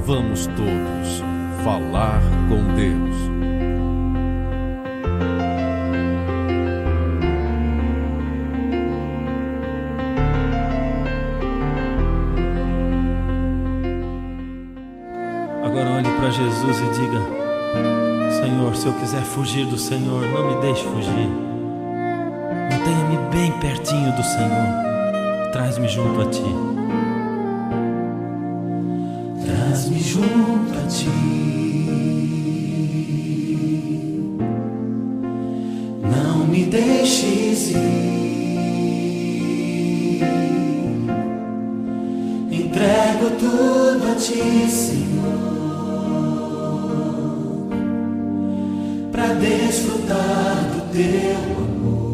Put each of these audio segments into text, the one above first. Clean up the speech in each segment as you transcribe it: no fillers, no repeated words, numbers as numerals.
Vamos todos falar com Deus. Agora olhe para Jesus e diga: Senhor, se eu quiser fugir do Senhor, não me deixe fugir. Mantenha-me bem pertinho do Senhor. Traz-me junto a Ti. Traz-me junto a Ti. Não me deixes ir. Entrego tudo a Ti, Senhor, para desfrutar do Teu amor.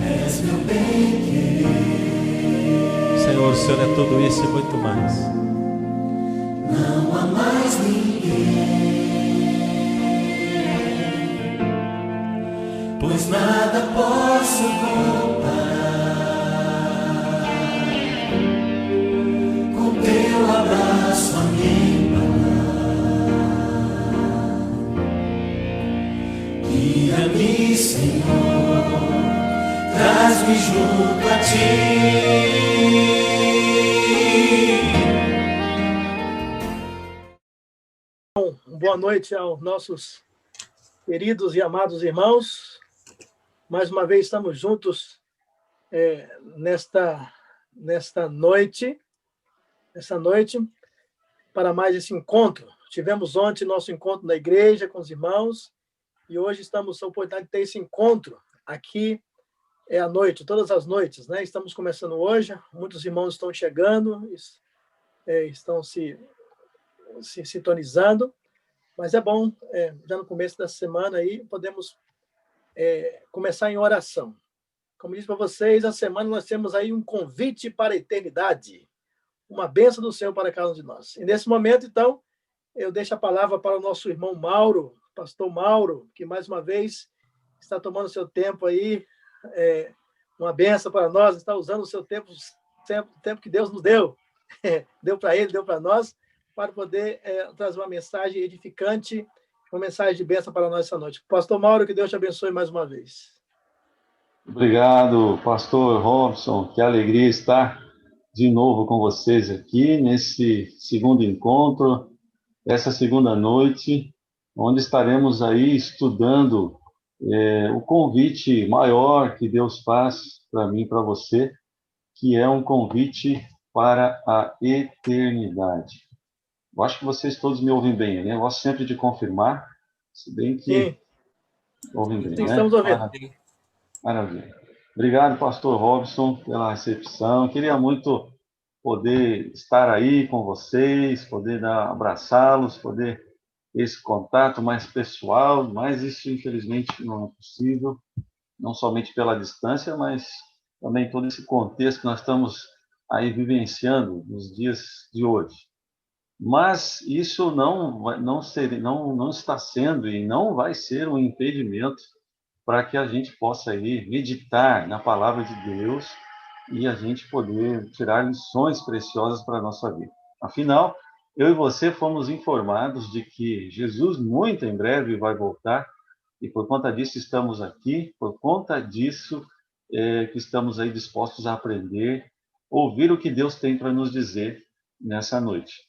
És meu bem-querer. Senhor, o Senhor é tudo isso e muito mais. Não há mais ninguém, pois nada posso comparar com Teu abraço a me embalar. Guia-me, Senhor, traz-me junto a Ti. Boa noite aos nossos queridos e amados irmãos. Mais uma vez estamos juntos nesta noite para mais esse encontro. Tivemos ontem nosso encontro na igreja com os irmãos e hoje estamos com a oportunidade de ter esse encontro aqui à noite, todas as noites, né? Estamos começando hoje, muitos irmãos estão chegando, estão se sintonizando. Mas é bom, já no começo da semana, aí, podemos começar em oração. Como disse para vocês, a semana nós temos aí um convite para a eternidade, uma bênção do Senhor para cada um de nós. E nesse momento, então, eu deixo a palavra para o nosso irmão Mauro, pastor Mauro, que mais uma vez está tomando seu tempo aí, uma bênção para nós, está usando o seu tempo, o tempo que Deus nos deu. Deu para ele, deu para nós, para poder trazer uma mensagem edificante, uma mensagem de bênção para nós essa noite. Pastor Mauro, que Deus te abençoe mais uma vez. Obrigado, pastor Robson. Que alegria estar de novo com vocês aqui nesse segundo encontro, essa segunda noite, onde estaremos aí estudando o convite maior que Deus faz para mim e para você, que é um convite para a eternidade. Eu acho que vocês todos me ouvem bem, né? Eu gosto sempre de confirmar, se bem que ouvem bem, Sim, né? estamos ouvindo. Maravilha. Obrigado, pastor Robson, pela recepção. Queria muito poder estar aí com vocês, poder abraçá-los, poder ter esse contato mais pessoal, mas isso, infelizmente, não é possível, não somente pela distância, mas também todo esse contexto que nós estamos aí vivenciando nos dias de hoje. Mas isso não está sendo e não vai ser um impedimento para que a gente possa aí meditar na palavra de Deus e a gente poder tirar lições preciosas para a nossa vida. Afinal, eu e você fomos informados de que Jesus muito em breve vai voltar e por conta disso estamos aqui, por conta disso que estamos aí dispostos a aprender, ouvir o que Deus tem para nos dizer nessa noite.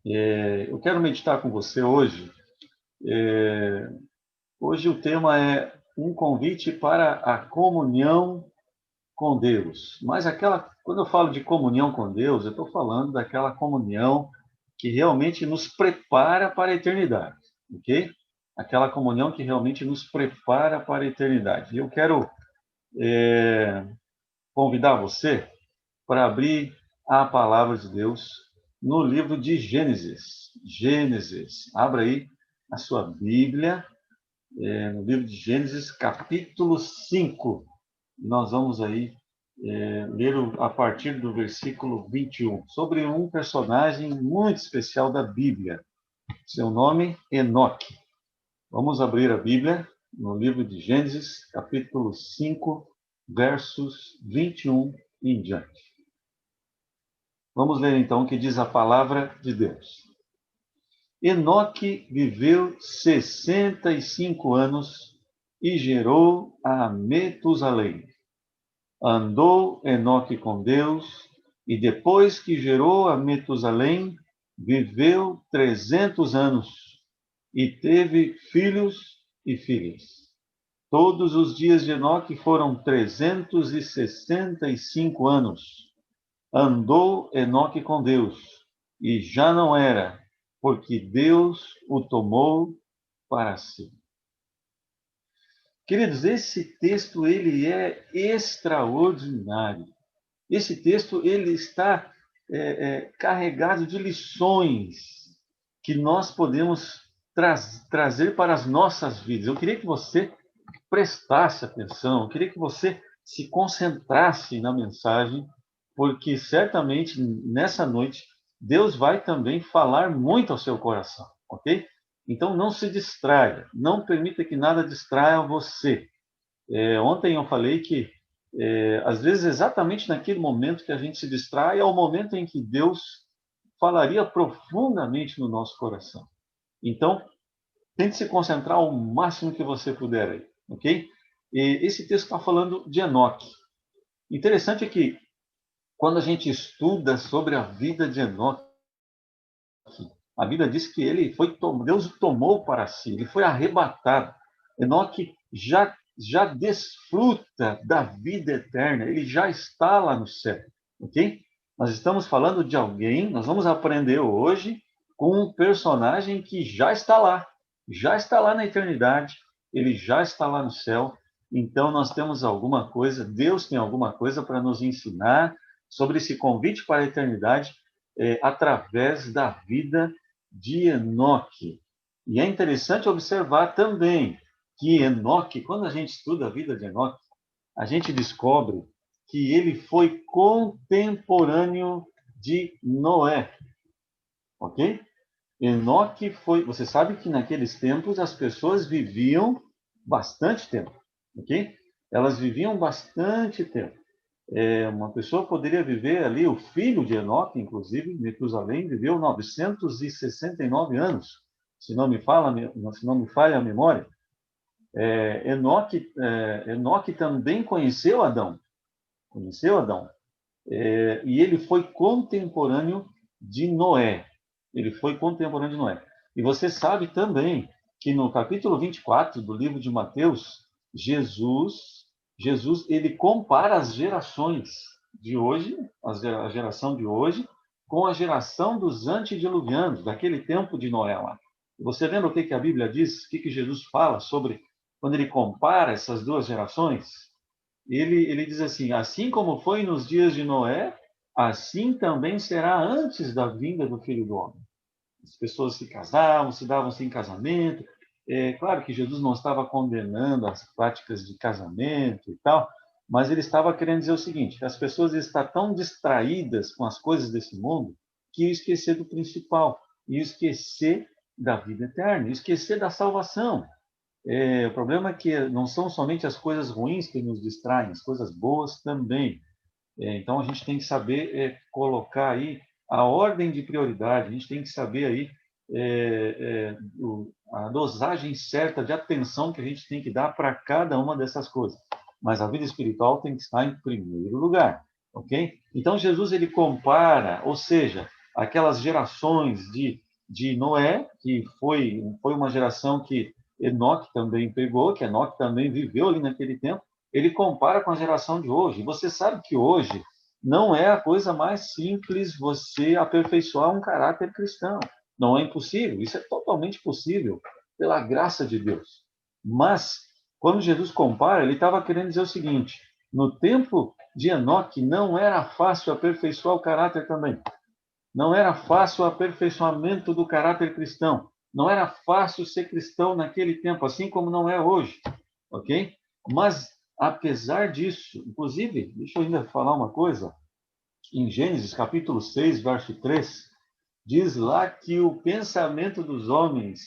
Eu quero meditar com você hoje. Hoje o tema é um convite para a comunhão com Deus. Mas quando eu falo de comunhão com Deus, eu estou falando daquela comunhão que realmente nos prepara para a eternidade, ok? Aquela comunhão que realmente nos prepara para a eternidade. Eu quero convidar você para abrir a palavra de Deus no livro de Gênesis. Gênesis. Abra aí a sua Bíblia, no livro de Gênesis, capítulo 5. Nós vamos aí ler a partir do versículo 21, sobre um personagem muito especial da Bíblia. Seu nome, Enoque. Vamos abrir a Bíblia no livro de Gênesis, capítulo 5, versos 21 em diante. Vamos ler então o que diz a palavra de Deus. Enoque viveu 65 anos e gerou a Metusalém. Andou Enoque com Deus, e depois que gerou a Metusalém, viveu 300 anos, e teve filhos e filhas. Todos os dias de Enoque foram 365 anos. Andou Enoque com Deus, e já não era, porque Deus o tomou para si. Queridos, esse texto ele é extraordinário. Esse texto ele está carregado de lições que nós podemos trazer para as nossas vidas. Eu queria que você prestasse atenção, eu queria que você se concentrasse na mensagem, porque certamente nessa noite Deus vai também falar muito ao seu coração, ok? Então não se distraia, não permita que nada distraia você. Ontem eu falei que às vezes exatamente naquele momento que a gente se distrai é o momento em que Deus falaria profundamente no nosso coração. Então tente se concentrar o máximo que você puder aí, ok? E esse texto está falando de Enoque. Interessante é que quando a gente estuda sobre a vida de Enoque, a Bíblia diz que Deus o tomou para si, ele foi arrebatado. Enoque já desfruta da vida eterna, ele já está lá no céu, ok? Nós estamos falando de alguém, nós vamos aprender hoje com um personagem que já está lá na eternidade, ele já está lá no céu. Então nós temos alguma coisa, Deus tem alguma coisa para nos ensinar sobre esse convite para a eternidade através da vida de Enoque. E é interessante observar também que Enoque, quando a gente estuda a vida de Enoque, a gente descobre que ele foi contemporâneo de Noé. Ok? Enoque foi... Você sabe que naqueles tempos as pessoas viviam bastante tempo. Ok? Elas viviam bastante tempo. Uma pessoa poderia viver ali, o filho de Enoque, inclusive, Metusalém, viveu 969 anos, se não me falha a memória. Enoque também conheceu Adão. E ele foi contemporâneo de Noé. E você sabe também que no capítulo 24 do livro de Mateus, Jesus ele compara as gerações de hoje, a geração de hoje, com a geração dos antediluvianos, daquele tempo de Noé lá. Você lembra o que a Bíblia diz? O que Jesus fala sobre quando ele compara essas duas gerações? Ele diz assim como foi nos dias de Noé, assim também será antes da vinda do Filho do Homem. As pessoas se casavam, se davam-se em casamento. Claro que Jesus não estava condenando as práticas de casamento e tal, mas ele estava querendo dizer o seguinte, que as pessoas estão tão distraídas com as coisas desse mundo que iam esquecer do principal, iam esquecer da vida eterna, iam esquecer da salvação. O problema é que não são somente as coisas ruins que nos distraem, as coisas boas também. Então a gente tem que saber colocar aí a ordem de prioridade, a gente tem que saber aí a dosagem certa de atenção que a gente tem que dar para cada uma dessas coisas. Mas a vida espiritual tem que estar em primeiro lugar, ok? Então Jesus ele compara, ou seja, aquelas gerações de Noé, que foi uma geração que Enoque também pegou, que Enoque também viveu ali naquele tempo, ele compara com a geração de hoje. E você sabe que hoje não é a coisa mais simples você aperfeiçoar um caráter cristão. Não é impossível, isso é totalmente possível, pela graça de Deus. Mas, quando Jesus compara, ele estava querendo dizer o seguinte, no tempo de Enoque não era fácil aperfeiçoar o caráter também. Não era fácil o aperfeiçoamento do caráter cristão. Não era fácil ser cristão naquele tempo, assim como não é hoje. Ok? Mas, apesar disso, inclusive, deixa eu ainda falar uma coisa, em Gênesis capítulo 6, verso 3, diz lá que o pensamento dos homens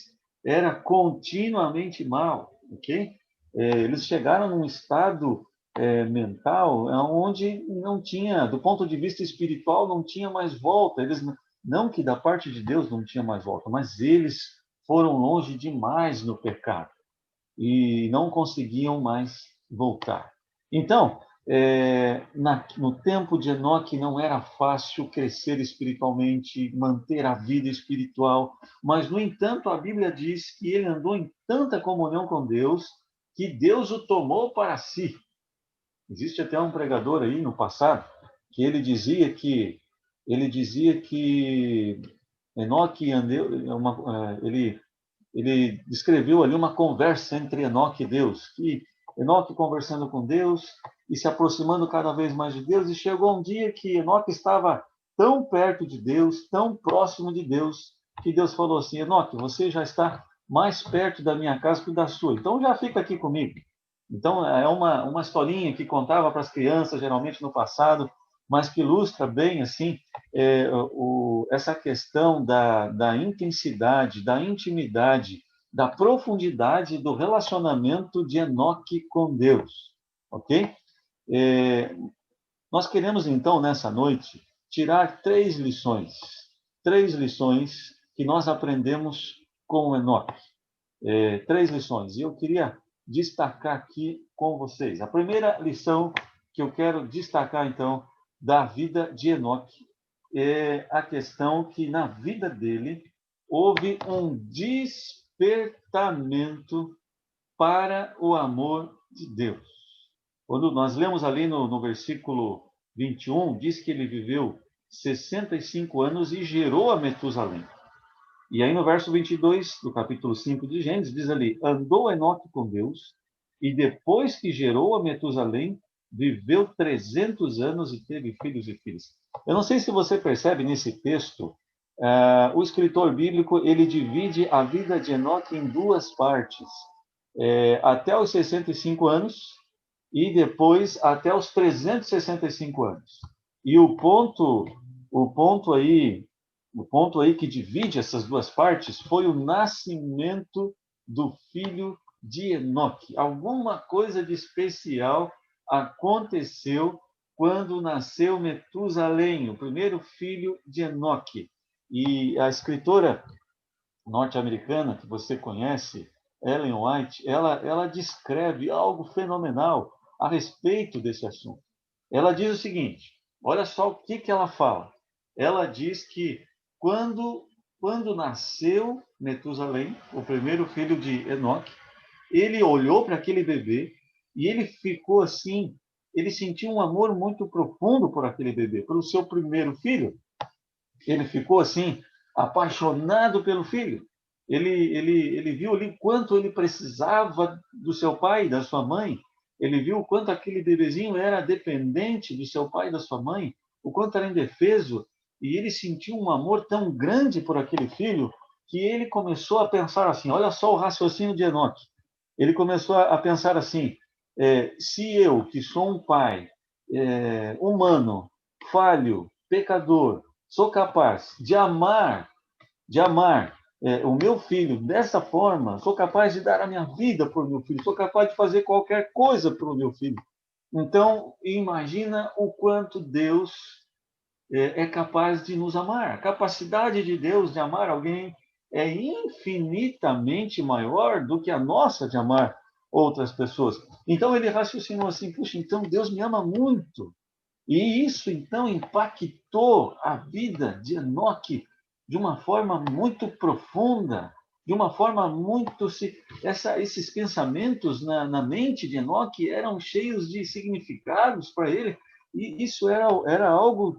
era continuamente mau, ok? Eles chegaram num estado mental, onde não tinha, do ponto de vista espiritual, não tinha mais volta. Eles, não que da parte de Deus não tinha mais volta, mas eles foram longe demais no pecado e não conseguiam mais voltar. Então, no tempo de Enoque não era fácil crescer espiritualmente, manter a vida espiritual, mas, no entanto, a Bíblia diz que ele andou em tanta comunhão com Deus que Deus o tomou para si. Existe até um pregador aí no passado que ele dizia que Enoque ele descreveu ali uma conversa entre Enoque e Deus, que Enoque conversando com Deus e se aproximando cada vez mais de Deus, e chegou um dia que Enoque estava tão perto de Deus, tão próximo de Deus, que Deus falou assim: Enoque, você já está mais perto da minha casa que da sua, então já fica aqui comigo. Então, é uma historinha que contava para as crianças, geralmente no passado, mas que ilustra bem assim essa questão da intensidade, da intimidade, da profundidade do relacionamento de Enoque com Deus. Ok? Nós queremos, então, nessa noite, tirar 3 lições. 3 lições que nós aprendemos com Enoque. 3 lições. E eu queria destacar aqui com vocês. A primeira lição que eu quero destacar, então, da vida de Enoque é a questão que, na vida dele, houve um despertamento para o amor de Deus. Quando nós lemos ali no versículo 21, diz que ele viveu 65 anos e gerou a Metusalém. E aí no verso 22 do capítulo 5 de Gênesis, diz ali: andou Enoque com Deus, e depois que gerou a Metusalém, viveu 300 anos e teve filhos e filhas. Eu não sei se você percebe nesse texto, o escritor bíblico ele divide a vida de Enoque em 2 partes. Até os 65 anos e depois até os 365 anos. E o ponto aí que divide essas 2 partes foi o nascimento do filho de Enoque. Alguma coisa de especial aconteceu quando nasceu Metusalém, o primeiro filho de Enoque. E a escritora norte-americana que você conhece, Ellen White, ela descreve algo fenomenal a respeito desse assunto. Ela diz o seguinte, olha só o que ela fala. Ela diz que quando nasceu Metusalém, o primeiro filho de Enoque, ele olhou para aquele bebê e ele ficou assim, ele sentiu um amor muito profundo por aquele bebê, pelo seu primeiro filho. Ele ficou assim, apaixonado pelo filho. Ele viu ali quanto ele precisava do seu pai e da sua mãe. Ele viu o quanto aquele bebezinho era dependente do seu pai e da sua mãe, o quanto era indefeso, e ele sentiu um amor tão grande por aquele filho que ele começou a pensar assim, olha só o raciocínio de Enoque. Ele começou a pensar assim, se eu, que sou um pai humano, falho, pecador, sou capaz de amar o meu filho dessa forma, sou capaz de dar a minha vida por meu filho, sou capaz de fazer qualquer coisa pelo meu filho. Então, imagina o quanto Deus é capaz de nos amar. A capacidade de Deus de amar alguém é infinitamente maior do que a nossa de amar outras pessoas. Então, ele raciocinou assim, puxa, então Deus me ama muito. E isso, então, impactou a vida de Enoque de uma forma muito profunda, de uma forma muito... Esses pensamentos na mente de Enoque eram cheios de significados para ele, e isso era algo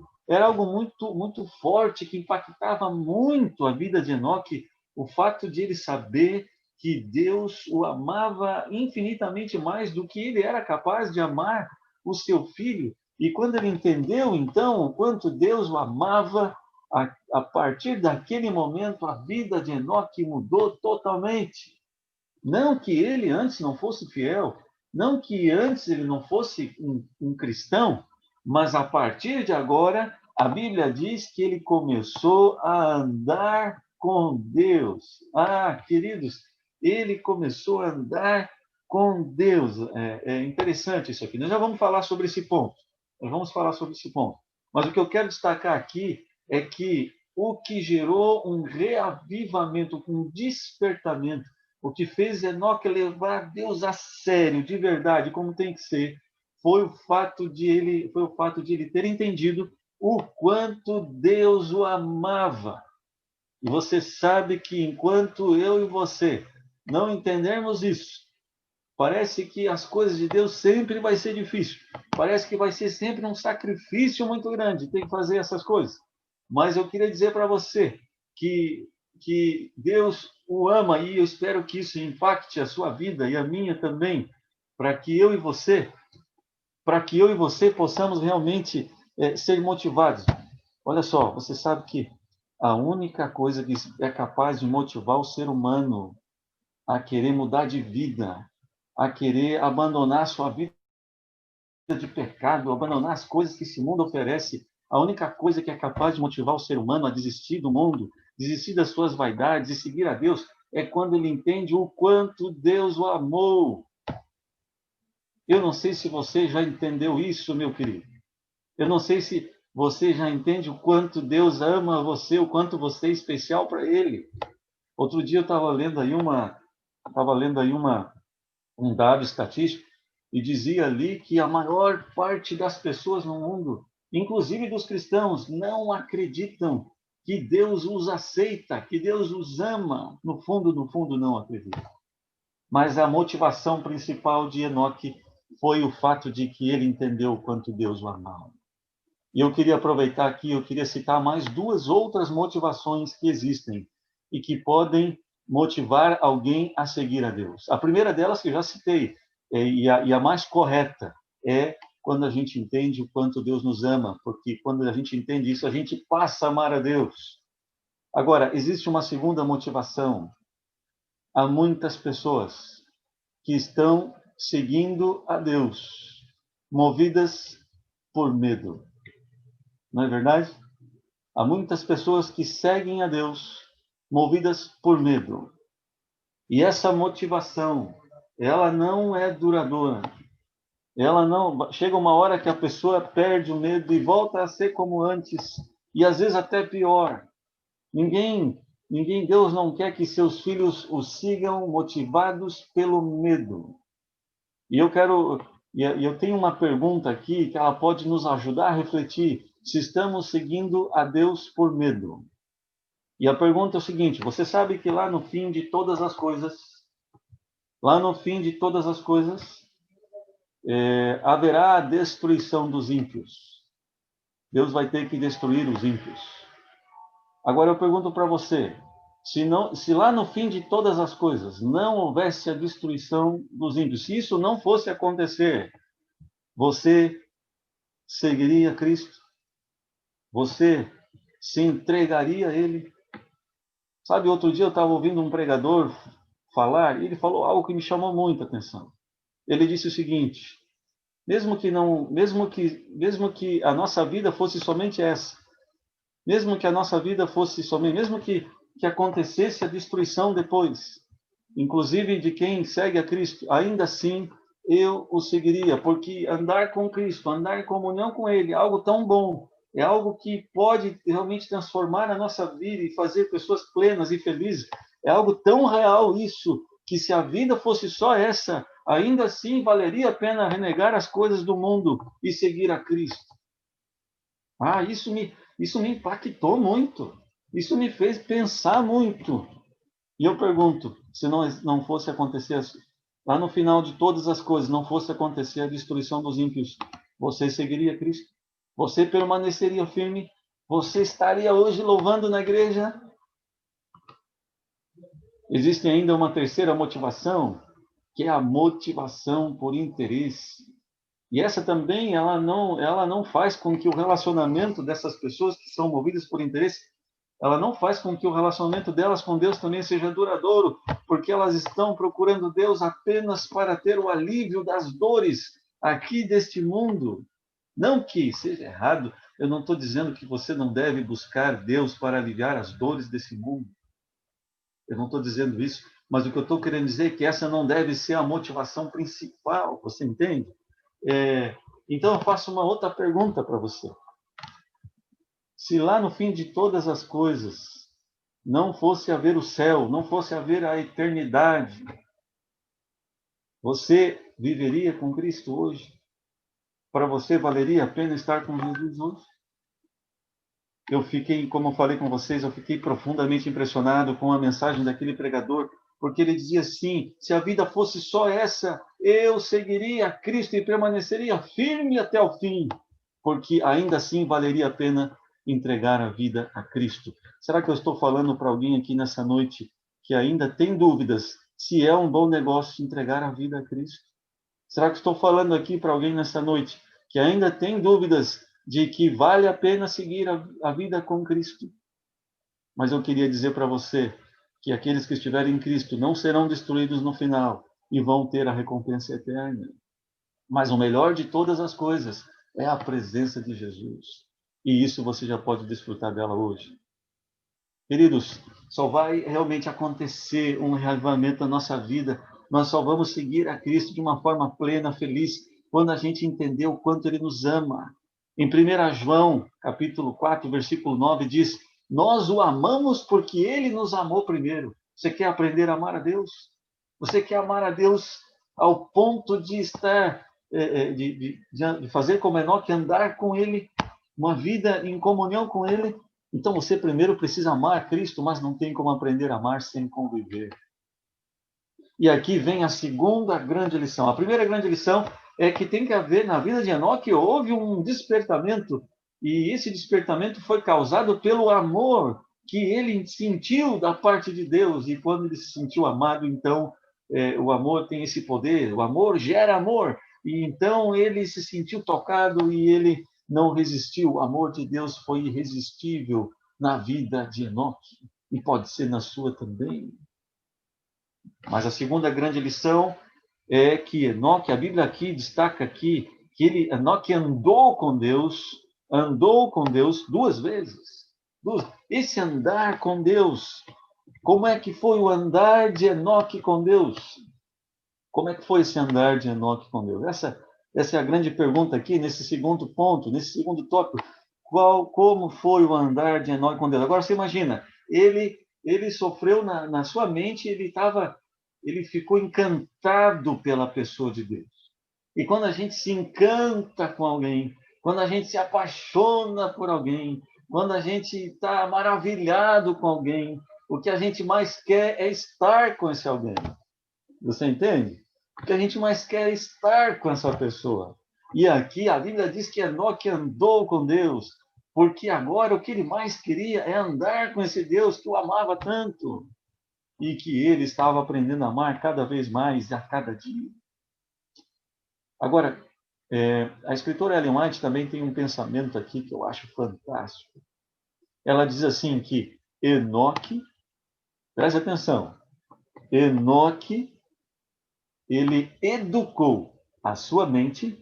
muito, muito forte, que impactava muito a vida de Enoque, o fato de ele saber que Deus o amava infinitamente mais do que ele era capaz de amar o seu filho. E quando ele entendeu, então, o quanto Deus o amava, a partir daquele momento, a vida de Enoque mudou totalmente. Não que ele antes não fosse fiel, não que antes ele não fosse um cristão, mas a partir de agora, a Bíblia diz que ele começou a andar com Deus. Ah, queridos, ele começou a andar com Deus. É interessante isso aqui. Nós já vamos falar sobre esse ponto. Mas o que eu quero destacar aqui é que o que gerou um reavivamento, um despertamento, o que fez Enoque levar Deus a sério, de verdade, como tem que ser, foi o fato de ele ter entendido o quanto Deus o amava. E você sabe que enquanto eu e você não entendermos isso, parece que as coisas de Deus sempre vai ser difícil. Parece que vai ser sempre um sacrifício muito grande, tem que fazer essas coisas. Mas eu queria dizer para você que Deus o ama, e eu espero que isso impacte a sua vida e a minha também, para que eu e você possamos realmente ser motivados. Olha só, você sabe que a única coisa que é capaz de motivar o ser humano a querer mudar de vida, a querer abandonar sua vida de pecado, abandonar as coisas que esse mundo oferece, a única coisa que é capaz de motivar o ser humano a desistir do mundo, desistir das suas vaidades e seguir a Deus, é quando ele entende o quanto Deus o amou. Eu não sei se você já entendeu isso, meu querido. Eu não sei se você já entende o quanto Deus ama você, o quanto você é especial para Ele. Outro dia eu estava lendo aí um dado estatístico e dizia ali que a maior parte das pessoas no mundo, inclusive dos cristãos, não acreditam que Deus os aceita, que Deus os ama. No fundo, não acreditam. Mas a motivação principal de Enoque foi o fato de que ele entendeu o quanto Deus o amava. E eu queria aproveitar aqui, eu queria citar mais duas outras motivações que existem e que podem motivar alguém a seguir a Deus. A primeira delas, que eu já citei, e a mais correta, é quando a gente entende o quanto Deus nos ama, porque quando a gente entende isso, a gente passa a amar a Deus. Agora, existe uma segunda motivação. Há muitas pessoas que estão seguindo a Deus, movidas por medo. Não é verdade? Há muitas pessoas que seguem a Deus movidas por medo. E essa motivação, ela não é duradoura. Ela não chega uma hora que a pessoa perde o medo e volta a ser como antes, e às vezes até pior. Deus não quer que seus filhos o sigam motivados pelo medo. E eu tenho uma pergunta aqui que ela pode nos ajudar a refletir se estamos seguindo a Deus por medo. E a pergunta é o seguinte: você sabe que lá no fim de todas as coisas, haverá a destruição dos ímpios. Deus vai ter que destruir os ímpios. Agora eu pergunto para você, se lá no fim de todas as coisas não houvesse a destruição dos ímpios, se isso não fosse acontecer, você seguiria Cristo? Você se entregaria a Ele? Sabe, outro dia eu estava ouvindo um pregador falar, e ele falou algo que me chamou muita atenção. Ele disse o seguinte: mesmo que a nossa vida fosse somente essa, mesmo que acontecesse a destruição depois, inclusive de quem segue a Cristo, ainda assim eu o seguiria, porque andar com Cristo, andar em comunhão com Ele, é algo tão bom, é algo que pode realmente transformar a nossa vida e fazer pessoas plenas e felizes. É algo tão real isso, que se a vida fosse só essa, ainda assim valeria a pena renegar as coisas do mundo e seguir a Cristo. Isso me impactou muito. Isso me fez pensar muito. E eu pergunto, se não fosse acontecer, lá no final de todas as coisas, não fosse acontecer a destruição dos ímpios, você seguiria Cristo? Você permaneceria firme? Você estaria hoje louvando na igreja? Existe ainda uma terceira motivação, que é a motivação por interesse. E essa também, ela não faz com que o relacionamento dessas pessoas que são movidas por interesse, ela não faz com que o relacionamento delas com Deus também seja duradouro, porque elas estão procurando Deus apenas para ter o alívio das dores aqui deste mundo. Não que seja errado, eu não estou dizendo que você não deve buscar Deus para aliviar as dores desse mundo. Eu não estou dizendo isso, Mas o que eu estou querendo dizer é que essa não deve ser a motivação principal, você entende? Então eu faço uma outra pergunta para você. Se lá no fim de todas as coisas não fosse haver o céu, não fosse haver a eternidade, você viveria com Cristo hoje? Para você valeria a pena estar com Jesus hoje? Eu fiquei, como eu falei com vocês, eu fiquei profundamente impressionado com a mensagem daquele pregador, porque ele dizia assim: se a vida fosse só essa, eu seguiria a Cristo e permaneceria firme até o fim, porque ainda assim valeria a pena entregar a vida a Cristo. Será que eu estou falando para alguém aqui nessa noite que ainda tem dúvidas se é um bom negócio entregar a vida a Cristo? Será que estou falando aqui para alguém nessa noite que ainda tem dúvidas de que vale a pena seguir a vida com Cristo? Mas eu queria dizer para você que aqueles que estiverem em Cristo não serão destruídos no final e vão ter a recompensa eterna. Mas o melhor de todas as coisas é a presença de Jesus. E isso você já pode desfrutar dela hoje. Queridos, só vai realmente acontecer um reavivamento na nossa vida. Nós só vamos seguir a Cristo de uma forma plena, feliz, quando a gente entender o quanto Ele nos ama. Em 1 João, capítulo 4, versículo 9, diz: nós o amamos porque Ele nos amou primeiro. Você quer aprender a amar a Deus? Você quer amar a Deus ao ponto de estar, de fazer como Enoque, andar com Ele, uma vida em comunhão com Ele? Então você primeiro precisa amar Cristo, mas não tem como aprender a amar sem conviver. E aqui vem a segunda grande lição. A primeira grande lição é que tem que haver, na vida de Enoque, houve um despertamento, e esse despertamento foi causado pelo amor que ele sentiu da parte de Deus, e quando ele se sentiu amado, então, o amor tem esse poder, o amor gera amor, e então ele se sentiu tocado e ele não resistiu. O amor de Deus foi irresistível na vida de Enoque, e pode ser na sua também. Mas a segunda grande lição é que Enoque, a Bíblia aqui destaca aqui, que Enoque andou com Deus duas vezes. Esse andar com Deus, como é que foi o andar de Enoque com Deus? Como é que foi esse andar de Enoque com Deus? Essa é a grande pergunta aqui, nesse segundo ponto, nesse segundo tópico. Como foi o andar de Enoque com Deus? Agora você imagina, ele sofreu na sua mente, ele ficou encantado pela pessoa de Deus. E quando a gente se encanta com alguém, quando a gente se apaixona por alguém, quando a gente está maravilhado com alguém, o que a gente mais quer é estar com esse alguém. Você entende? O que a gente mais quer é estar com essa pessoa. E aqui a Bíblia diz que Enoque andou com Deus, porque agora o que ele mais queria é andar com esse Deus que o amava tanto e que ele estava aprendendo a amar cada vez mais a cada dia. Agora, a escritora Ellen White também tem um pensamento aqui que eu acho fantástico. Ela diz assim que Enoque, preste atenção, Enoque, ele educou a sua mente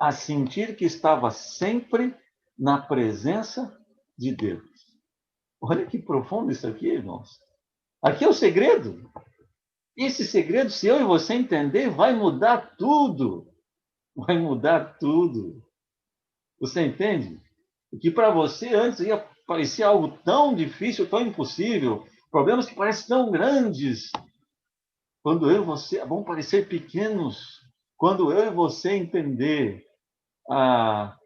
a sentir que estava sempre na presença de Deus. Olha que profundo isso aqui, irmãos. Aqui é o segredo. Esse segredo, se eu e você entender, vai mudar tudo. Vai mudar tudo. Você entende? O que para você antes ia parecer algo tão difícil, tão impossível, problemas que parecem tão grandes, quando eu e você vão parecer pequenos, quando eu e você entender a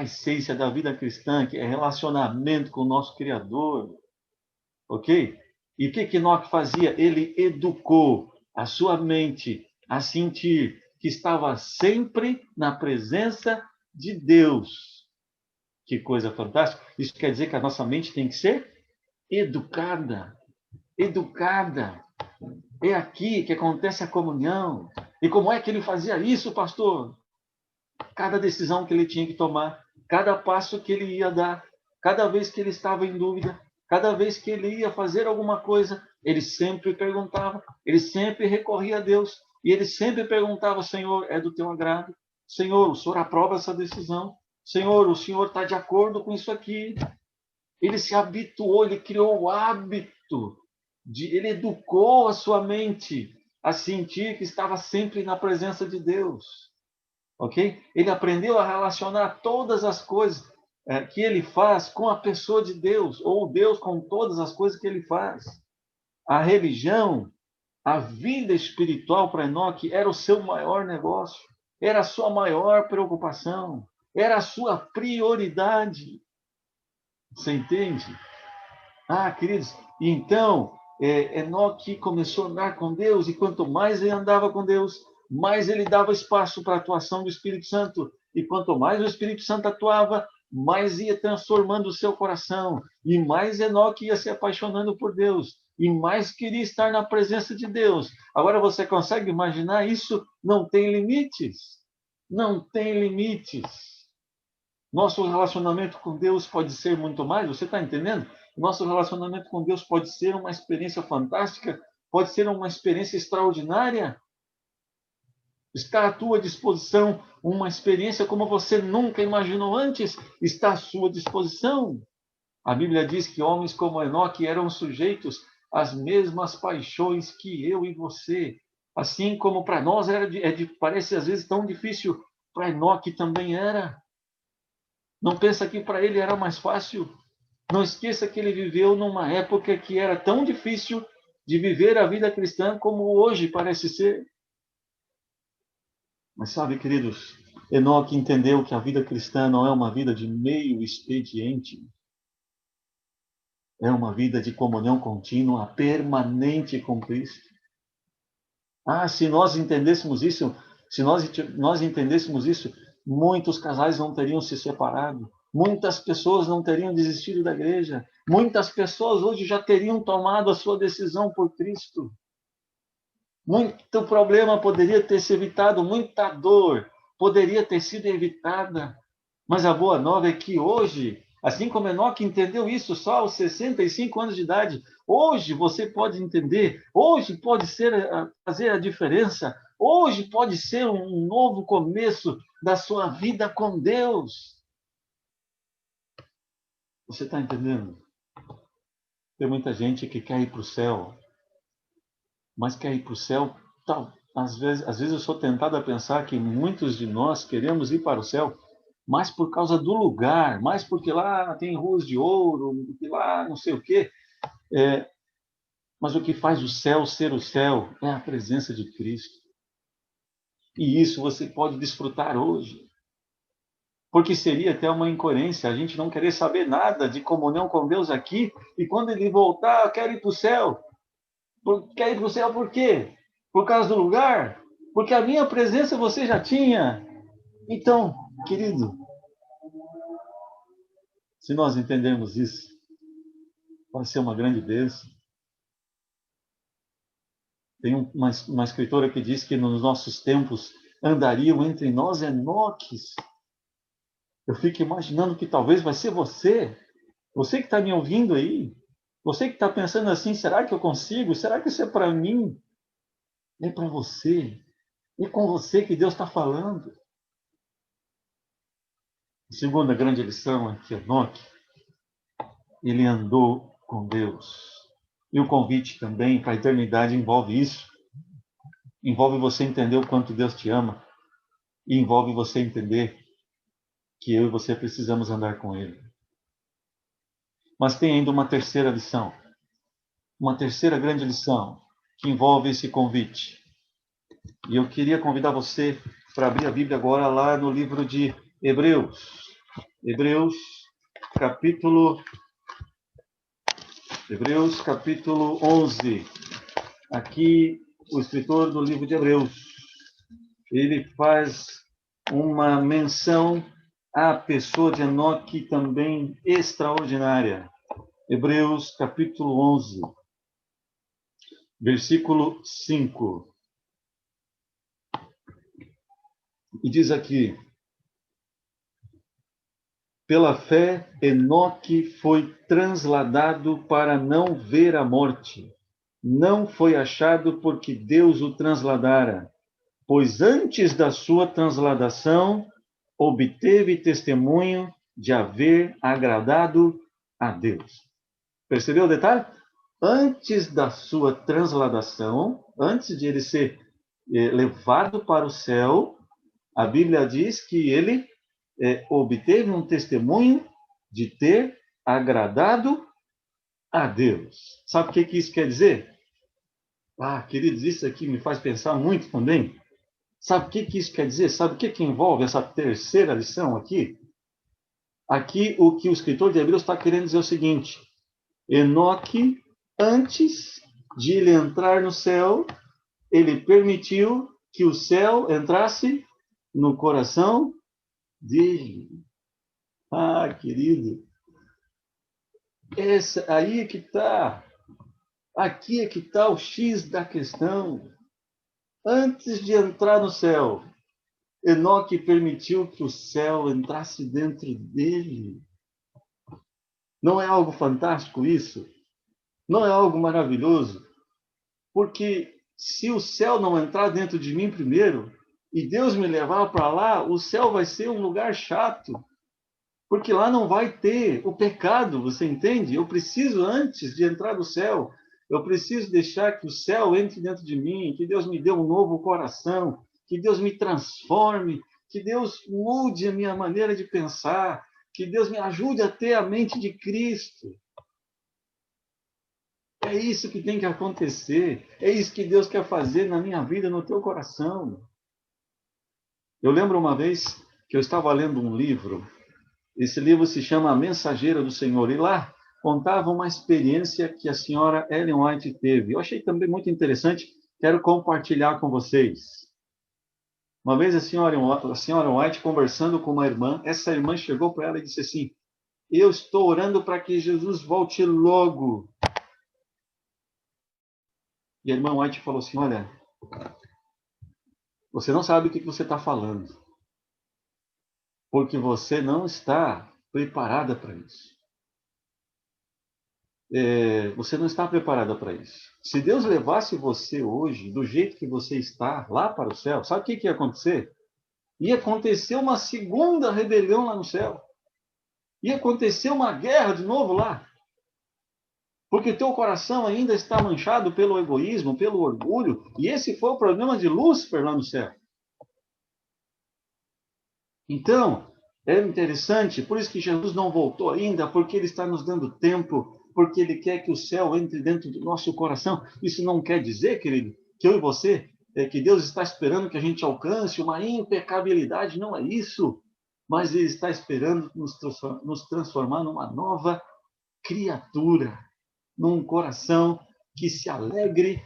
essência da vida cristã, que é relacionamento com o nosso Criador, ok? E o que Enoque fazia? Ele educou a sua mente a sentir que estava sempre na presença de Deus. Que coisa fantástica. Isso quer dizer que a nossa mente tem que ser educada. Educada. É aqui que acontece a comunhão. E como é que ele fazia isso, pastor? Cada decisão que ele tinha que tomar, cada passo que ele ia dar, cada vez que ele estava em dúvida, cada vez que ele ia fazer alguma coisa, ele sempre perguntava, ele sempre recorria a Deus, e ele sempre perguntava: Senhor, é do teu agrado? Senhor, o Senhor aprova essa decisão? Senhor, o Senhor está de acordo com isso aqui? Ele se habituou, ele criou o hábito Ele educou a sua mente a sentir que estava sempre na presença de Deus. Ok? Ele aprendeu a relacionar todas as coisas que ele faz com a pessoa de Deus, ou Deus com todas as coisas que ele faz. A religião, a vida espiritual para Enoque era o seu maior negócio, era a sua maior preocupação, era a sua prioridade. Você entende? Queridos, então Enoque começou a andar com Deus, e quanto mais ele andava com Deus, mais ele dava espaço para a atuação do Espírito Santo. E quanto mais o Espírito Santo atuava, mais ia transformando o seu coração. E mais Enoque ia se apaixonando por Deus. E mais queria estar na presença de Deus. Agora você consegue imaginar isso? Não tem limites. Não tem limites. Nosso relacionamento com Deus pode ser muito mais. Você está entendendo? Nosso relacionamento com Deus pode ser uma experiência fantástica. Pode ser uma experiência extraordinária. Está à tua disposição uma experiência como você nunca imaginou antes. Está à sua disposição. A Bíblia diz que homens como Enoque eram sujeitos às mesmas paixões que eu e você. Assim como para nós parece às vezes tão difícil, para Enoque também era. Não pensa que para ele era mais fácil. Não esqueça que ele viveu numa época que era tão difícil de viver a vida cristã como hoje parece ser. Mas sabe, queridos, Enoque entendeu que a vida cristã não é uma vida de meio expediente. É uma vida de comunhão contínua, permanente com Cristo. Se nós entendêssemos isso, nós entendêssemos isso, muitos casais não teriam se separado. Muitas pessoas não teriam desistido da igreja. Muitas pessoas hoje já teriam tomado a sua decisão por Cristo. Muito problema poderia ter se evitado, muita dor poderia ter sido evitada. Mas a boa nova é que hoje, assim como Enoque entendeu isso só aos 65 anos de idade, hoje você pode entender, hoje pode fazer a diferença, hoje pode ser um novo começo da sua vida com Deus. Você está entendendo? Tem muita gente que quer ir para o céu, mas quer ir para o céu, às vezes eu sou tentado a pensar que muitos de nós queremos ir para o céu mais por causa do lugar, mais porque lá tem ruas de ouro, porque lá não sei o quê. Mas o que faz o céu ser o céu é a presença de Cristo. E isso você pode desfrutar hoje. Porque seria até uma incoerência a gente não querer saber nada de comunhão com Deus aqui, e quando ele voltar, eu quero ir para o céu. Quer ir para o céu por quê? Por causa do lugar? Porque a minha presença você já tinha. Então, querido, se nós entendermos isso, vai ser uma grande bênção. Tem uma escritora que diz que nos nossos tempos andariam entre nós Enoques. Eu fico imaginando que talvez vai ser você que está me ouvindo aí, você que está pensando assim, será que eu consigo? Será que isso é para mim? É para você. É com você que Deus está falando. A segunda grande lição é que Enoque, ele andou com Deus. E o convite também para a eternidade envolve isso. Envolve você entender o quanto Deus te ama. E envolve você entender que eu e você precisamos andar com Ele. Mas tem ainda uma terceira lição. Uma terceira grande lição que envolve esse convite. E eu queria convidar você para abrir a Bíblia agora lá no livro de Hebreus. Hebreus, capítulo 11. Aqui, o escritor do livro de Hebreus, ele faz uma menção à pessoa de Enoque também extraordinária. Hebreus, capítulo 11, versículo 5. E diz aqui: pela fé, Enoque foi transladado para não ver a morte. Não foi achado porque Deus o transladara, pois antes da sua transladação, obteve testemunho de haver agradado a Deus. Percebeu o detalhe? antes da sua transladação, antes de ele ser levado para o céu, a Bíblia diz que ele obteve um testemunho de ter agradado a Deus. Sabe o que isso quer dizer? Ah, queridos, isso aqui me faz pensar muito também. Sabe o que isso quer dizer? Sabe o que envolve essa terceira lição aqui? Aqui, o que o escritor de Hebreus está querendo dizer é o seguinte: Enoque, antes de ele entrar no céu, ele permitiu que o céu entrasse no coração dele. Ah, querido, aí é que está. Aqui é que está o X da questão. Antes de entrar no céu, Enoque permitiu que o céu entrasse dentro dele. Não é algo fantástico isso? Não é algo maravilhoso? Porque se o céu não entrar dentro de mim primeiro, e Deus me levar para lá, o céu vai ser um lugar chato. Porque lá não vai ter o pecado, você entende? Eu preciso, antes de entrar no céu, eu preciso deixar que o céu entre dentro de mim, que Deus me dê um novo coração, que Deus me transforme, que Deus mude a minha maneira de pensar, que Deus me ajude a ter a mente de Cristo. É isso que tem que acontecer. É isso que Deus quer fazer na minha vida, no teu coração. Eu lembro uma vez que eu estava lendo um livro. Esse livro se chama A Mensageira do Senhor. E lá contava uma experiência que a senhora Ellen White teve. Eu achei também muito interessante. Quero compartilhar com vocês. Uma vez a senhora White conversando com uma irmã, essa irmã chegou para ela e disse assim: eu estou orando para que Jesus volte logo. E a irmã White falou assim: olha, você não sabe o que você está falando, porque você não está preparada para isso. Você não está preparada para isso. Se Deus levasse você hoje, do jeito que você está, lá para o céu, sabe o que ia acontecer? Ia acontecer uma segunda rebelião lá no céu. Ia acontecer uma guerra de novo lá. Porque teu coração ainda está manchado pelo egoísmo, pelo orgulho, e esse foi o problema de Lúcifer lá no céu. Então, é interessante, por isso que Jesus não voltou ainda, porque ele está nos dando tempo, porque ele quer que o céu entre dentro do nosso coração. Isso não quer dizer, querido, que eu e você, que Deus está esperando que a gente alcance uma impecabilidade, não é isso. Mas ele está esperando nos transformar numa nova criatura, num coração que se alegre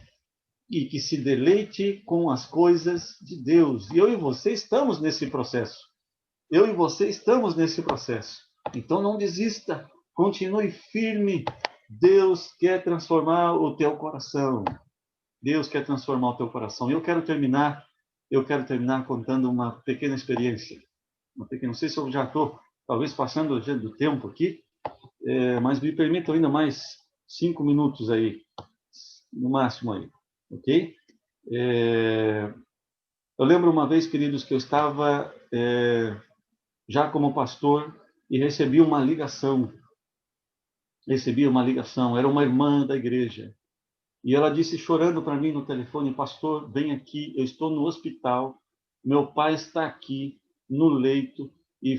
e que se deleite com as coisas de Deus. E eu e você estamos nesse processo. Eu e você estamos nesse processo. Então não desista, continue firme. Deus quer transformar o teu coração. Deus quer transformar o teu coração. E eu quero terminar contando uma pequena experiência. Não sei se eu já estou, talvez, passando do tempo aqui, mas me permitam ainda mais 5 minutos aí, no máximo aí, ok? Eu lembro uma vez, queridos, que eu estava já como pastor e recebi uma ligação. Era uma irmã da igreja. E ela disse, chorando para mim no telefone: pastor, vem aqui, eu estou no hospital, meu pai está aqui no leito, e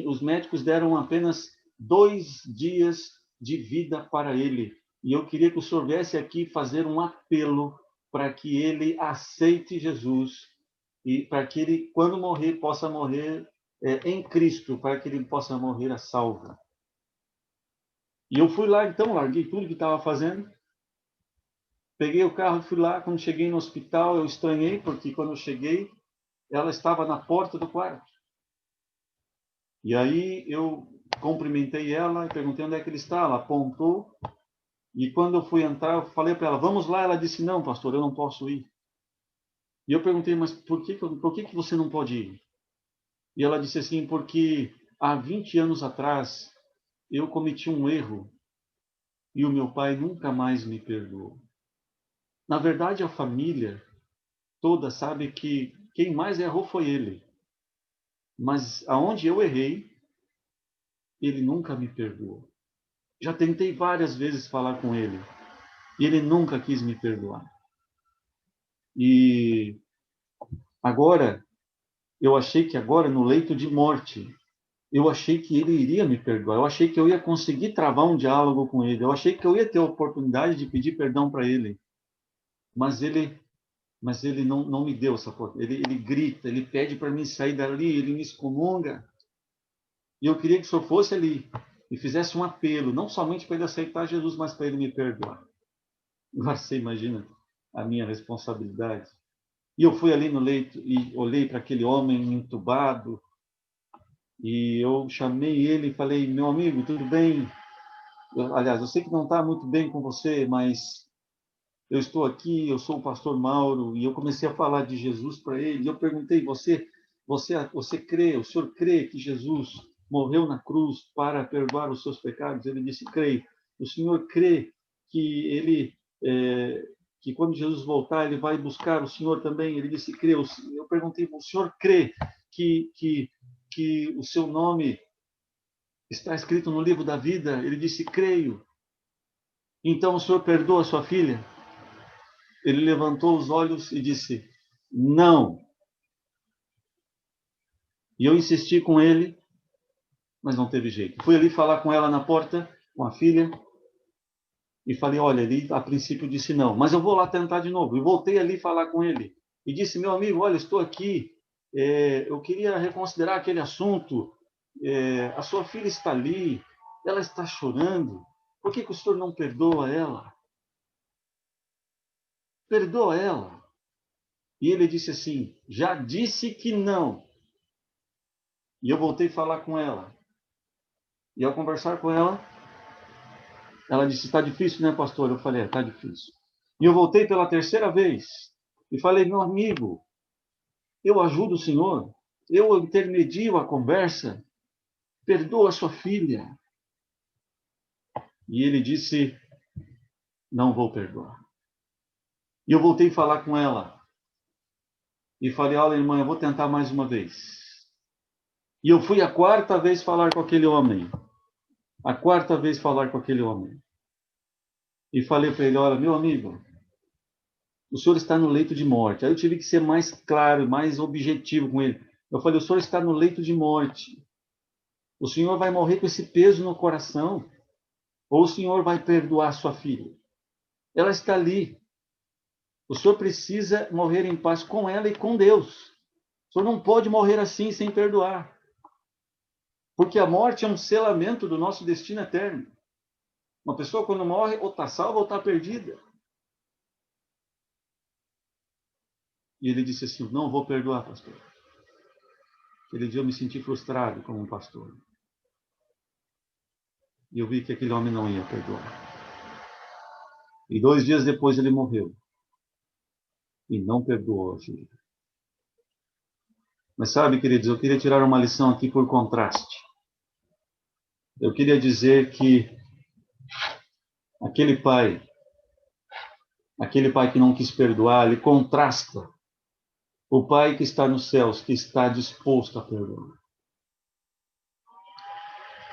os médicos deram apenas 2 dias de vida para ele. E eu queria que o senhor viesse aqui fazer um apelo para que ele aceite Jesus, e para que ele, quando morrer, possa morrer em Cristo, para que ele possa morrer a salvo. E eu fui lá, então, larguei tudo que estava fazendo, peguei o carro e fui lá. Quando cheguei no hospital, eu estranhei, porque quando eu cheguei, ela estava na porta do quarto. E aí eu cumprimentei ela e perguntei onde é que ele está. Ela apontou. E quando eu fui entrar, eu falei para ela: vamos lá. Ela disse: não, pastor, eu não posso ir. E eu perguntei: mas por que você não pode ir? E ela disse assim: porque há 20 anos atrás eu cometi um erro e o meu pai nunca mais me perdoou. Na verdade, a família toda sabe que quem mais errou foi ele. Mas aonde eu errei, ele nunca me perdoou. Já tentei várias vezes falar com ele. E ele nunca quis me perdoar. E agora, eu achei que agora, no leito de morte, eu achei que ele iria me perdoar. Eu achei que eu ia conseguir travar um diálogo com ele. Eu achei que eu ia ter a oportunidade de pedir perdão para ele. Mas ele não me deu essa oportunidade. Ele grita, ele pede para mim sair dali, ele me excomunga. E eu queria que o senhor fosse ali e fizesse um apelo, não somente para ele aceitar Jesus, mas para ele me perdoar. Agora você imagina a minha responsabilidade. E eu fui ali no leito e olhei para aquele homem entubado, e eu chamei ele e falei: meu amigo, tudo bem? Aliás, eu sei que não está muito bem com você, mas eu estou aqui, eu sou o pastor Mauro, e eu comecei a falar de Jesus para ele. E eu perguntei: você crê, o senhor crê que Jesus morreu na cruz para perdoar os seus pecados? Ele disse: creio. O senhor crê que que quando Jesus voltar, ele vai buscar o senhor também? Ele disse: creio. Eu perguntei: o senhor crê que o seu nome está escrito no livro da vida? Ele disse: creio. Então o senhor perdoa a sua filha? Ele levantou os olhos e disse: não. E eu insisti com ele, mas não teve jeito. Fui ali falar com ela na porta, com a filha, e falei: olha, ele a princípio disse não, mas eu vou lá tentar de novo. E voltei ali falar com ele. E disse: meu amigo, olha, estou aqui, eu queria reconsiderar aquele assunto. A sua filha está ali, ela está chorando. Por que o senhor não perdoa ela? Perdoa ela. E ele disse assim: já disse que não. E eu voltei a falar com ela. E ao conversar com ela, ela disse: está difícil, né, pastor? Eu falei: está difícil. E eu voltei pela terceira vez e falei: meu amigo, eu ajudo o senhor, eu intermedio a conversa, perdoa a sua filha. E ele disse: não vou perdoar. E eu voltei a falar com ela e falei: olha, irmã, eu vou tentar mais uma vez. E eu fui a quarta vez falar com aquele homem. A quarta vez falar com aquele homem. E falei para ele: olha, meu amigo, o senhor está no leito de morte. Aí eu tive que ser mais claro, mais objetivo com ele. Eu falei: o senhor está no leito de morte. O senhor vai morrer com esse peso no coração? Ou o senhor vai perdoar sua filha? Ela está ali. O senhor precisa morrer em paz com ela e com Deus. O senhor não pode morrer assim, sem perdoar. Porque a morte é um selamento do nosso destino eterno. Uma pessoa, quando morre, ou está salva ou está perdida. E ele disse assim: não vou perdoar, pastor. Aquele dia eu me senti frustrado como um pastor. E eu vi que aquele homem não ia perdoar. E 2 dias depois ele morreu. E não perdoou a filha. Mas sabe, queridos, eu queria tirar uma lição aqui por contraste. Eu queria dizer que aquele pai que não quis perdoar, ele contrasta o pai que está nos céus, que está disposto a perdoar.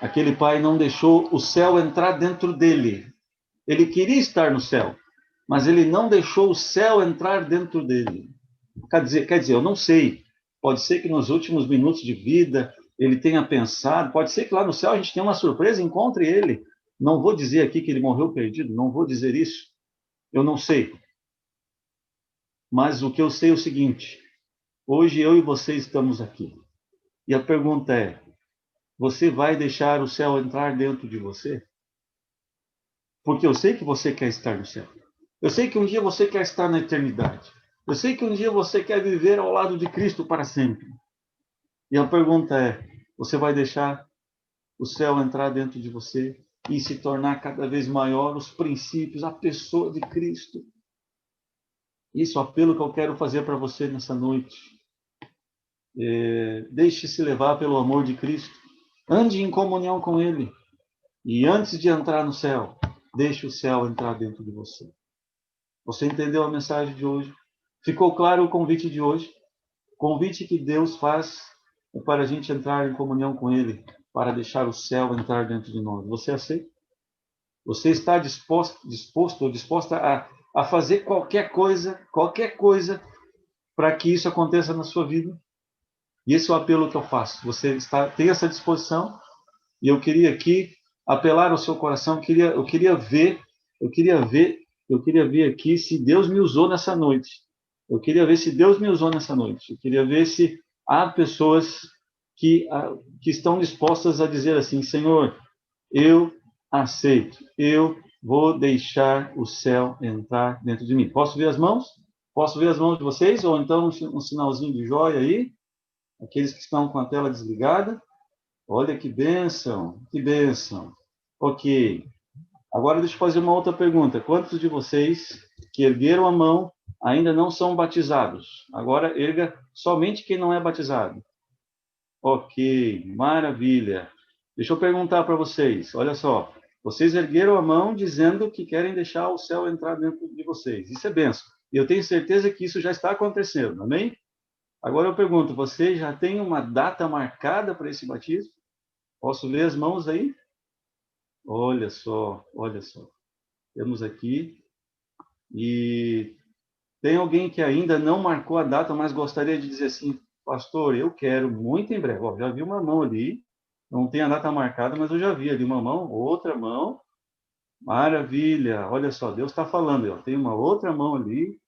Aquele pai não deixou o céu entrar dentro dele. Ele queria estar no céu, mas ele não deixou o céu entrar dentro dele. Quer dizer, eu não sei. Pode ser que nos últimos minutos de vida ele tenha pensado, pode ser que lá no céu a gente tenha uma surpresa e encontre ele. Não vou dizer aqui que ele morreu perdido, não vou dizer isso. Eu não sei. Mas o que eu sei é o seguinte: hoje eu e você estamos aqui. E a pergunta é: você vai deixar o céu entrar dentro de você? Porque eu sei que você quer estar no céu. Eu sei que um dia você quer estar na eternidade. Eu sei que um dia você quer viver ao lado de Cristo para sempre. E a pergunta é: você vai deixar o céu entrar dentro de você e se tornar cada vez maior os princípios, a pessoa de Cristo? Isso é o apelo que eu quero fazer para você nessa noite. Deixe-se levar pelo amor de Cristo. Ande em comunhão com Ele. E antes de entrar no céu, deixe o céu entrar dentro de você. Você entendeu a mensagem de hoje? Ficou claro o convite de hoje? O convite que Deus faz é para a gente entrar em comunhão com Ele, para deixar o céu entrar dentro de nós. Você aceita? Você está disposto ou disposta a fazer qualquer coisa para que isso aconteça na sua vida? E esse é o apelo que eu faço. Você tem essa disposição? E eu queria aqui apelar ao seu coração. Eu queria ver aqui se Deus me usou nessa noite. Eu queria ver se Deus me usou nessa noite. Eu queria ver se há pessoas que estão dispostas a dizer assim: Senhor, eu aceito, eu vou deixar o céu entrar dentro de mim. Posso ver as mãos? Posso ver as mãos de vocês? Ou então um sinalzinho de joia aí? Aqueles que estão com a tela desligada. Olha que bênção, que bênção. Ok. Agora deixa eu fazer uma outra pergunta. Quantos de vocês que ergueram a mão ainda não são batizados? Agora erga somente quem não é batizado. Ok, maravilha. Deixa eu perguntar para vocês. Olha só. Vocês ergueram a mão dizendo que querem deixar o céu entrar dentro de vocês. Isso é bênção. E eu tenho certeza que isso já está acontecendo, amém? Agora eu pergunto, você já tem uma data marcada para esse batismo? Posso ver as mãos aí? Olha só, olha só. Temos aqui. E tem alguém que ainda não marcou a data, mas gostaria de dizer assim: pastor, eu quero muito em breve. Ó, já vi uma mão ali, não tem a data marcada, mas eu já vi ali uma mão, outra mão. Maravilha, olha só, Deus está falando. Ó, tem uma outra mão ali.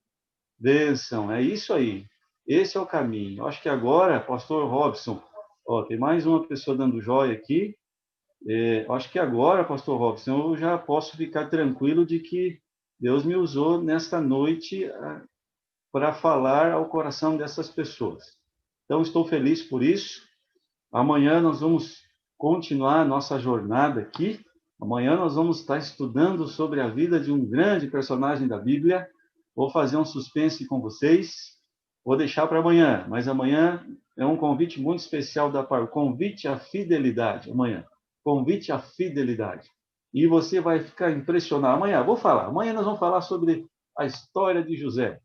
Bênção, é isso aí. Esse é o caminho. Acho que agora, pastor Robson, ó, tem mais uma pessoa dando joia aqui. Acho que agora, pastor Robson, eu já posso ficar tranquilo de que Deus me usou nesta noite para falar ao coração dessas pessoas. Então, estou feliz por isso. Amanhã nós vamos continuar a nossa jornada aqui. Amanhã nós vamos estar estudando sobre a vida de um grande personagem da Bíblia. Vou fazer um suspense com vocês. Vou deixar para amanhã, mas amanhã é um convite muito especial da parte. Convite à fidelidade, amanhã. Convite à fidelidade. E você vai ficar impressionado. Amanhã nós vamos falar sobre a história de José.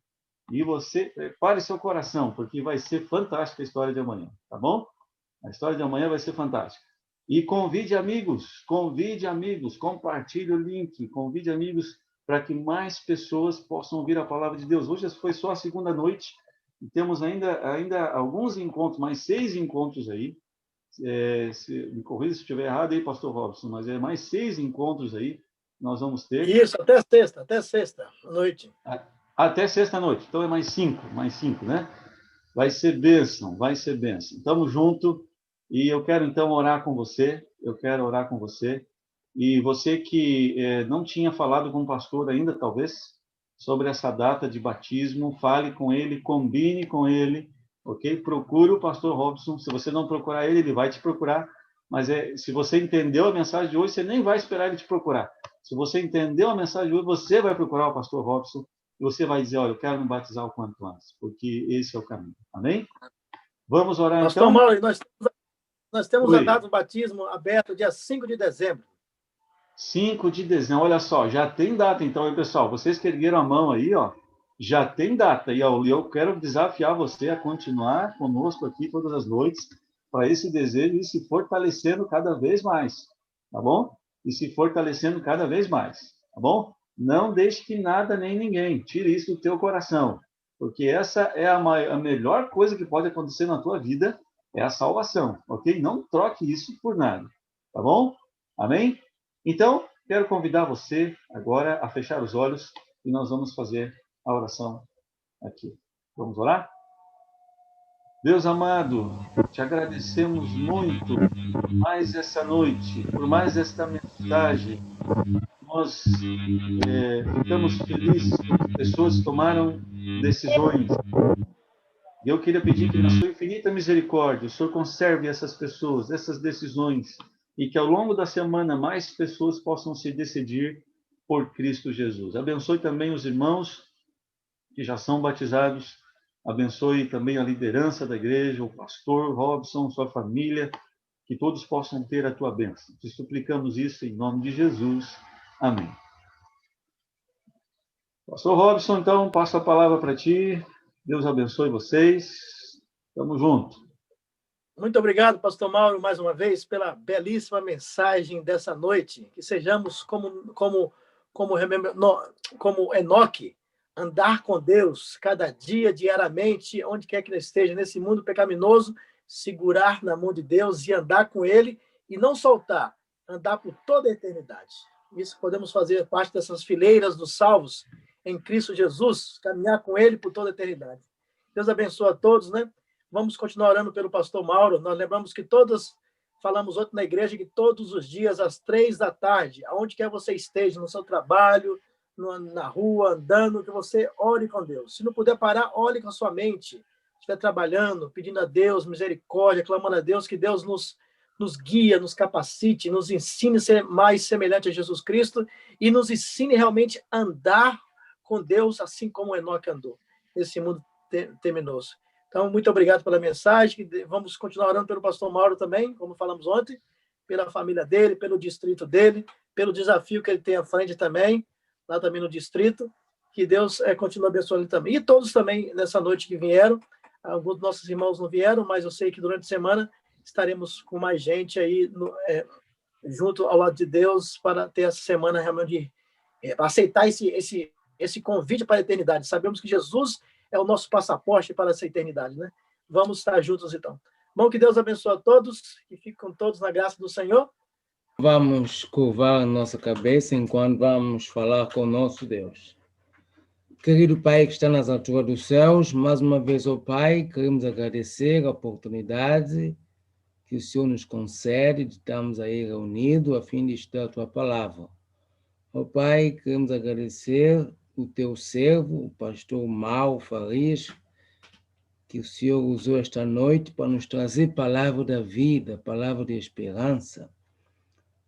E você prepare seu coração, porque vai ser fantástica a história de amanhã, tá bom? A história de amanhã vai ser fantástica. E convide amigos, compartilhe o link, convide amigos para que mais pessoas possam ouvir a palavra de Deus. Hoje foi só a segunda noite e temos ainda alguns encontros, mais 6 encontros aí. Me corrija se estiver errado aí, pastor Robson, mas mais 6 encontros aí nós vamos ter. Isso, até sexta noite. Até sexta-noite. Então é mais 5, né? Vai ser bênção, vai ser bênção. Estamos juntos e eu quero então orar com você. E você que não tinha falado com o pastor ainda, talvez, sobre essa data de batismo, fale com ele, combine com ele, ok? Procure o pastor Robson. Se você não procurar ele, ele vai te procurar. Mas se você entendeu a mensagem de hoje, você nem vai esperar ele te procurar. Se você entendeu a mensagem de hoje, você vai procurar o pastor Robson e você vai dizer: olha, eu quero me batizar o quanto antes, porque esse é o caminho. Amém? Vamos orar pastor então? Mauro, nós temos Oi. a data do batismo aberta dia 5 de dezembro. 5 de dezembro, olha só, já tem data então, hein, pessoal? Vocês que ergueram a mão aí, ó, já tem data. E eu quero desafiar você a continuar conosco aqui todas as noites, para esse desejo ir se fortalecendo cada vez mais, tá bom? E se fortalecendo cada vez mais, tá bom? Não deixe que nada nem ninguém tire isso do teu coração, porque essa é a melhor coisa que pode acontecer na tua vida, é a salvação, ok? Não troque isso por nada, tá bom? Amém? Então, quero convidar você agora a fechar os olhos e nós vamos fazer a oração aqui. Vamos orar? Deus amado, te agradecemos muito por mais essa noite, por mais esta mensagem. Nós ficamos felizes porque pessoas tomaram decisões. E eu queria pedir que, na sua infinita misericórdia, o Senhor conserve essas pessoas, essas decisões, e que ao longo da semana mais pessoas possam se decidir por Cristo Jesus. Abençoe também os irmãos que já são batizados. Abençoe também a liderança da igreja, o pastor Robson, sua família, que todos possam ter a tua bênção. Te suplicamos isso em nome de Jesus. Amém. Pastor Robson, então, passo a palavra para ti. Deus abençoe vocês. Tamo junto. Muito obrigado, pastor Mauro, mais uma vez, pela belíssima mensagem dessa noite. Que sejamos como Enoque, andar com Deus cada dia, diariamente, onde quer que ele esteja, nesse mundo pecaminoso, segurar na mão de Deus e andar com ele e não soltar, andar por toda a eternidade. Isso podemos fazer parte dessas fileiras dos salvos em Cristo Jesus, caminhar com ele por toda a eternidade. Deus abençoe a todos, né? Vamos continuar orando pelo pastor Mauro. Nós lembramos que falamos ontem na igreja, que todos os dias, às 15h, aonde quer você esteja, no seu trabalho, na rua, andando, que você ore com Deus. Se não puder parar, ore com a sua mente. Estiver trabalhando, pedindo a Deus misericórdia, clamando a Deus, que Deus nos guia, nos capacite, nos ensine a ser mais semelhante a Jesus Cristo e nos ensine realmente a andar com Deus, assim como Enoque andou, nesse mundo temenoso. Então, muito obrigado pela mensagem. Vamos continuar orando pelo pastor Mauro também, como falamos ontem, pela família dele, pelo distrito dele, pelo desafio que ele tem à frente também, lá também no distrito. Que Deus continue abençoando ele também. E todos também, nessa noite que vieram. Alguns dos nossos irmãos não vieram, mas eu sei que durante a semana estaremos com mais gente aí junto ao lado de Deus para ter essa semana realmente para aceitar esse convite para a eternidade. Sabemos que Jesus é o nosso passaporte para essa eternidade, né? Vamos estar juntos, então. Bom, que Deus abençoe a todos, que fiquem todos na graça do Senhor. Vamos curvar a nossa cabeça enquanto vamos falar com o nosso Deus. Querido Pai que está nas alturas dos céus, mais uma vez, ó Pai, queremos agradecer a oportunidade que o Senhor nos concede de estarmos aí reunidos a fim de estudar a Tua Palavra. Ó Pai, queremos agradecer o Teu servo, o pastor Mauro Farias, que o Senhor usou esta noite para nos trazer palavra da vida, palavra de esperança.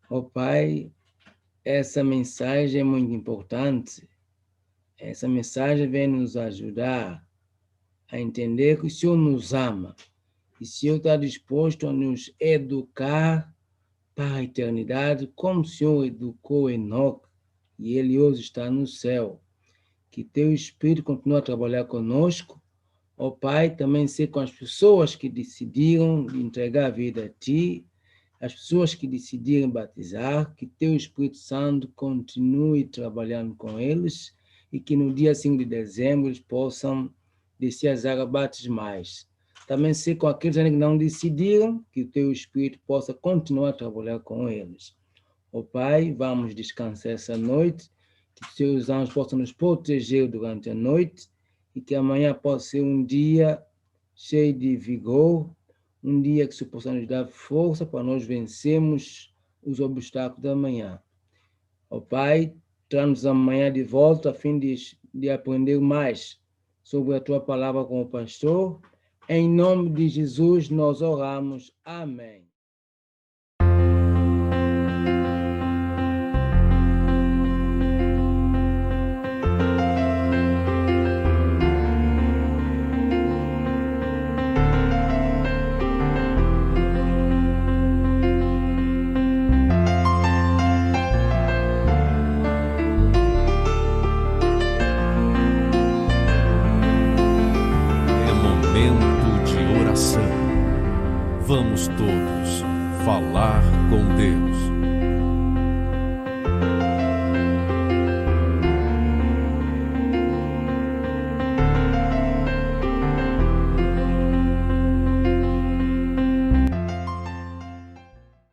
Ó Pai, essa mensagem é muito importante. Essa mensagem vem nos ajudar a entender que o Senhor nos ama. E o Senhor está disposto a nos educar para a eternidade, como o Senhor educou Enoque, e ele hoje está no céu. Que Teu Espírito continue a trabalhar conosco. Ó Pai, também ser com as pessoas que decidiram entregar a vida a Ti, as pessoas que decidiram batizar, que Teu Espírito Santo continue trabalhando com eles e que no dia 5 de dezembro eles possam descer as águas batismais. Também ser com aqueles que não decidiram, que o Teu Espírito possa continuar a trabalhar com eles. Ó Pai, vamos descansar essa noite, que os Teus anjos possam nos proteger durante a noite e que amanhã possa ser um dia cheio de vigor, um dia que o Senhor possa nos dar força para nós vencermos os obstáculos da manhã. Ó Pai, traz-nos amanhã de volta a fim de aprender mais sobre a Tua Palavra com o pastor. Em nome de Jesus nós oramos. Amém.